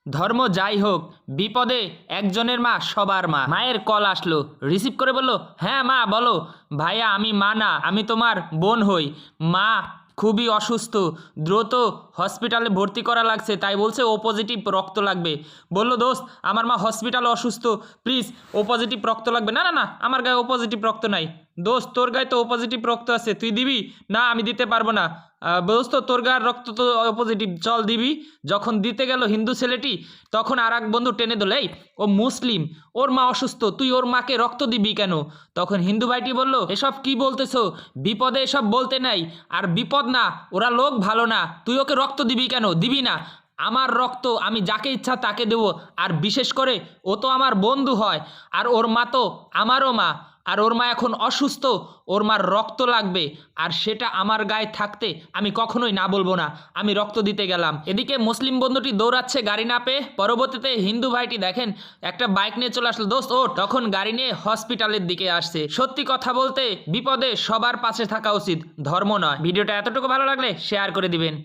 ধর্ম যাই হোক, বিপদে একজনের মা সবার মা। মায়ের কল আসলো, রিসিভ করে বলল, হ্যাঁ মা বলো। ভাইয়া আমি মা না, আমি তোমার বোন হই। মা খুবই অসুস্থ, দ্রুত হসপিটালে ভর্তি করা লাগছে, তাই বলছে ও পজিটিভ রক্ত লাগবে। বলল, দোস্ত আমার মা হসপিটালে অসুস্থ, প্লিজ ও পজিটিভ রক্ত লাগবে। না না না, আমার গায়ে ও পজিটিভ রক্ত নাই। দোস্ত তোর গায়ে তো ও পজিটিভ রক্ত আছে, তুই দিবি? না আমি দিতে পারবো না। দোস্ত তোর গায়ের রক্ত তো পজিটিভ, চল দিবি। যখন দিতে গেল হিন্দু ছেলেটি, তখন আর এক বন্ধু টেনে দিল, এই ও মুসলিম, ওর মা অসুস্থ, তুই ওর মাকে রক্ত দিবি কেন? তখন হিন্দু ভাইটি বলল, এসব কি বলতেছো? বিপদে এসব বলতে নাই, আর বিপদ না, ওরা লোক ভালো না, তুই ওকে রক্ত দিবি কেন? দিবি না? আমার রক্ত আমি যাকে ইচ্ছা তাকে দেবো, আর বিশেষ করে ও তো আমার বন্ধু হয়, আর ওর মা তো আমারও মা, আর ওর মা এখন অসুস্থ, ওর মার রক্ত লাগবে, আর সেটা আমার গায়ে থাকতে আমি কখনোই না বলবো না। আমি রক্ত দিতে গেলাম। এদিকে মুসলিম বন্ধুটি দৌড়াচ্ছে গাড়ি না পেয়ে, পরবর্তীতে হিন্দু ভাইটি দেখেন একটা বাইক নিয়ে চলে আসলো, দোস্ত ও তখন গাড়ি নিয়ে হসপিটালের দিকে আসছে। সত্যি কথা বলতে বিপদে সবার পাশে থাকা উচিত, ধর্ম নয়। ভিডিওটা এতটুকু ভালো লাগলে শেয়ার করে দিবেন।